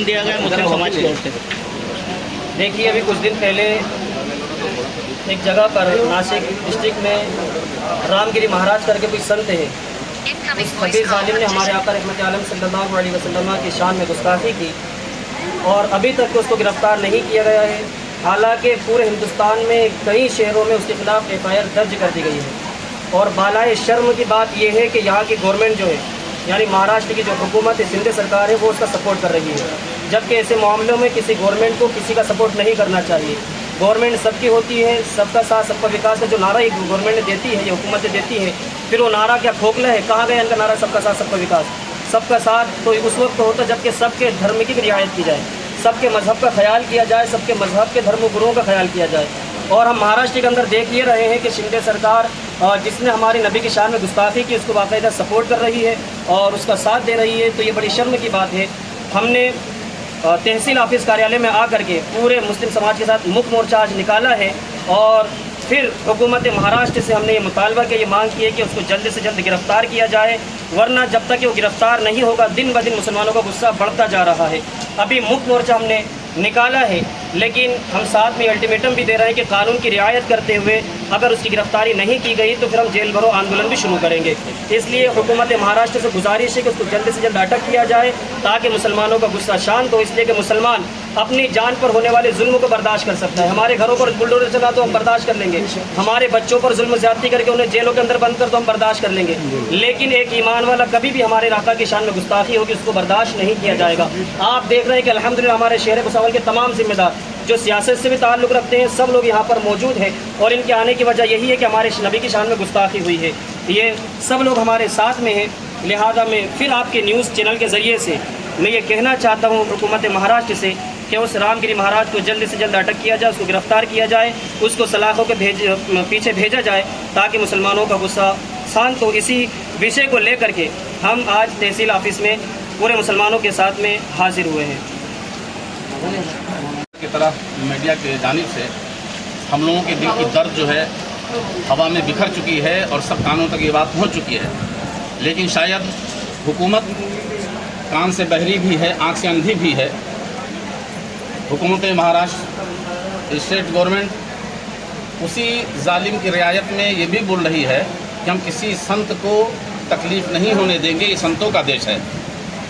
आवेदन दिया गया मुस्लिम समाज की ओर से? देखिए, अभी कुछ दिन पहले एक जगह पर नासिक डिस्ट्रिक्ट में रामगिरी महाराज करके कोई संत है, फकीर जालिम ने हमारे आका रहमत आलम सल्लल्लाहु अलैहि वसल्लम की शान में गुस्ताखी की और अभी तक उसको गिरफ़्तार नहीं किया गया है। हालांकि पूरे हिंदुस्तान में कई शहरों में उसके खिलाफ FIR दर्ज कर दी गई है। और बालाए शर्म की बात यह है कि यहाँ की गवर्नमेंट जो है, यानी महाराष्ट्र की जो हुकूमत है, सिंध सरकार है, वो उसका सपोर्ट कर रही है, जबकि ऐसे मामलों में किसी गवर्नमेंट को किसी का सपोर्ट नहीं करना चाहिए। गवर्नमेंट सबकी होती है, सबका साथ सबका विकास का जो नारा ये गवर्नमेंट देती है, ये हुकूमतें देती है, फिर वो नारा क्या खोखला है? कहाँ गया इनका नारा सबका साथ सबका विकास? सबका साथ तो उस वक्त होता जबकि सबके धर्म की रियायत की जाए, सबके मज़हब का ख्याल किया जाए, सबके मज़हब के धर्म गुरुओं का ख्याल किया जाए। और हम महाराष्ट्र के अंदर देख ये रहे हैं कि शिंदे सरकार जिसने हमारे नबी की शान में गुस्ताखी की, उसको बाकायदा सपोर्ट कर रही है और उसका साथ दे रही है। तो ये बड़ी शर्म की बात है। हमने तहसील ऑफिस कार्यालय में आकर के पूरे मुस्लिम समाज के साथ मुख्य मोर्चा आज निकाला है और फिर हुकूमत महाराष्ट्र से हमने ये मुतालबा किया, ये मांग की है कि उसको जल्द से जल्द गिरफ़्तार किया जाए, वरना जब तक वो गिरफ़्तार नहीं होगा दिन ब दिन मुसलमानों का गुस्सा बढ़ता जा रहा है। अभी मुख्य मोर्चा हमने निकाला है, लेकिन हम साथ में अल्टीमेटम भी दे रहे हैं कि कानून की रियायत करते हुए अगर उसकी गिरफ्तारी नहीं की गई तो फिर हम जेल भरो आंदोलन भी शुरू करेंगे। इसलिए हुकूमत महाराष्ट्र से गुजारिश है कि उसको जल्द से जल्द अटक किया जाए ताकि मुसलमानों का गुस्सा शांत हो। इसलिए कि मुसलमान अपनी जान पर होने वाले जुल्म को बर्दाश्त कर सकता है। हमारे घरों पर बुलडोजर चला तो हम बर्दाश्त कर लेंगे, हमारे बच्चों पर जुल्म ज्यादती करके उन्हें जेलों के अंदर बंद कर तो हम बर्दाश्त कर लेंगे, लेकिन एक ईमान वाला कभी भी हमारे इलाका की शान में गुस्ताखी होगी उसको बर्दाश्त नहीं किया जाएगा। आप देख रहे हैं कि अल्हम्दुलिल्लाह हमारे शहर भुसावल के तमाम जिम्मेदार जो सियासत से भी ताल्लुक़ रखते हैं सब लोग यहाँ पर मौजूद हैं और इनके आने की वजह यही है कि हमारे नबी की शान में गुस्ताखी हुई है। ये सब लोग हमारे साथ में हैं। लिहाजा में फिर आपके न्यूज़ चैनल के ज़रिए से मैं ये कहना चाहता हूँ हुकूमत महाराष्ट्र से कि उस रामगिरी महाराज को जल्द से जल्द अटक किया जाए, उसको गिरफ़्तार किया जाए, उसको सलाखों के पीछे भेजा जाए ताकि मुसलमानों का गुस्सा शांत हो। इसी विषय को लेकर के हम आज तहसील ऑफिस में पूरे मुसलमानों के साथ में हाजिर हुए हैं। की तरह मीडिया के जानिब से हम लोगों के दिल की दर्द जो है हवा में बिखर चुकी है और सब कानों तक ये बात पहुंच चुकी है, लेकिन शायद हुकूमत कान से बहरी भी है, आंख से अंधी भी है। हुकूमत महाराष्ट्र स्टेट गवर्नमेंट उसी जालिम की रियायत में ये भी बोल रही है कि हम किसी संत को तकलीफ़ नहीं होने देंगे, ये संतों का देश है।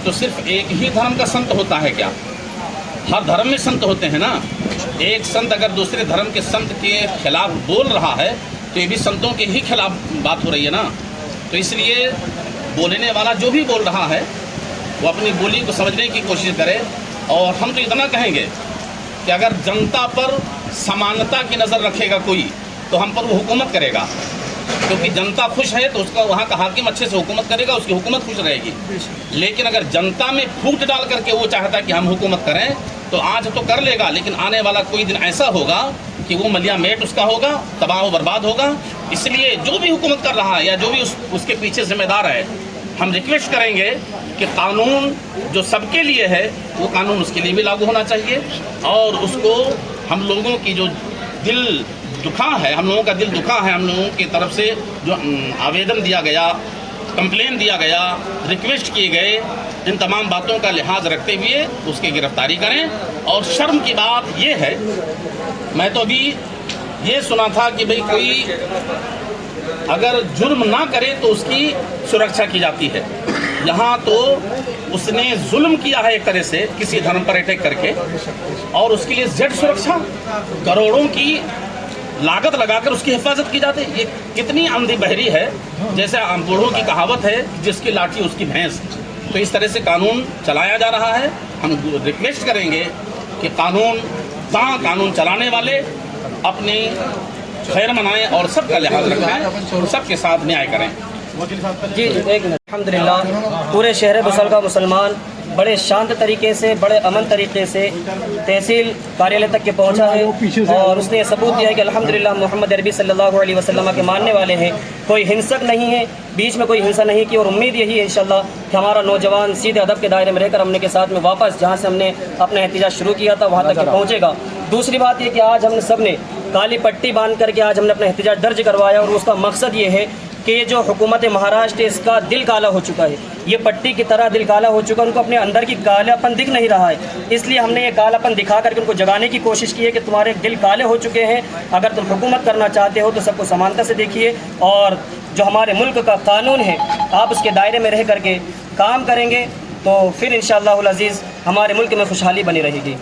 तो सिर्फ एक ही धर्म का संत होता है क्या? हर धर्म में संत होते हैं ना। एक संत अगर दूसरे धर्म के संत के खिलाफ बोल रहा है तो ये भी संतों के ही खिलाफ बात हो रही है ना। तो इसलिए बोलने वाला जो भी बोल रहा है वो अपनी बोली को समझने की कोशिश करे। और हम तो इतना कहेंगे कि अगर जनता पर समानता की नज़र रखेगा कोई तो हम पर वो हुकूमत करेगा, क्योंकि जनता खुश है तो उसका वहाँ का हाकिम अच्छे से हुकूमत करेगा, उसकी हुकूमत खुश रहेगी। लेकिन अगर जनता में फूट डाल करके वो चाहता है कि हम हुकूमत करें तो आज तो कर लेगा, लेकिन आने वाला कोई दिन ऐसा होगा कि वो मलिया मेट उसका होगा, तबाह व बर्बाद होगा। इसलिए जो भी हुकूमत कर रहा है या जो भी उसके पीछे जिम्मेदार है, हम रिक्वेस्ट करेंगे कि कानून जो सबके लिए है वो कानून उसके लिए भी लागू होना चाहिए। और उसको हम लोगों की जो दिल दुखा है, हम लोगों का दिल दुखा है, हम लोगों की तरफ से जो आवेदन दिया गया, कंप्लेन दिया गया, रिक्वेस्ट किए गए, इन तमाम बातों का लिहाज रखते हुए उसकी गिरफ्तारी करें। और शर्म की बात ये है, मैं तो अभी ये सुना था कि भाई कोई अगर जुर्म ना करे तो उसकी सुरक्षा की जाती है। यहाँ तो उसने जुल्म किया है एक तरह से किसी धर्म पर अटैक करके, और उसके लिए जेड सुरक्षा करोड़ों की लागत लगाकर उसकी हिफाजत की जाती है। ये कितनी अंधी बहरी है। जैसे बूढ़ों की कहावत है, जिसकी लाठी उसकी भैंस। तो इस तरह से कानून चलाया जा रहा है। हम रिक्वेस्ट करेंगे कि कानून चलाने वाले अपनी खैर मनाएं और सबका लिहाज रखें और सबके साथ न्याय करें। जी एक मिनट। अल्हम्दुलिल्लाह पूरे शहर भुसावल का मुसलमान बड़े शांत तरीके से, बड़े अमन तरीके से तहसील कार्यालय तक के पहुंचा है और उसने सबूत दिया है कि अल्हम्दुलिल्लाह मोहम्मद अरबी सल्लल्लाहु अलैहि वसल्लम के मानने वाले हैं, कोई हिंसक नहीं है, बीच में कोई हिंसा नहीं की। और उम्मीद यही है इंशाल्लाह कि हमारा नौजवान सीधे अदब के दायरे में रहकर हमने के साथ में वापस जहाँ से हमने अपना एहतजाज शुरू किया था वहाँ तक पहुँचेगा। दूसरी बात ये कि आज हमने सब ने काली पट्टी बांध करके आज हमने अपना एहतजाज दर्ज करवाया और उसका मकसद ये है कि ये जो हुकूमत महाराष्ट्र है इसका दिल काला हो चुका है, ये पट्टी की तरह दिल काला हो चुका है, उनको अपने अंदर की कालापन दिख नहीं रहा है। इसलिए हमने ये कालापन दिखा करके उनको जगाने की कोशिश की है कि तुम्हारे दिल काले हो चुके हैं, अगर तुम हुकूमत करना चाहते हो तो सबको समानता से देखिए और जो हमारे मुल्क का कानून है आप उसके दायरे में रह करके काम करेंगे तो फिर इंशाअल्लाह अज़ीज़ हमारे मुल्क में खुशहाली बनी रहेगी।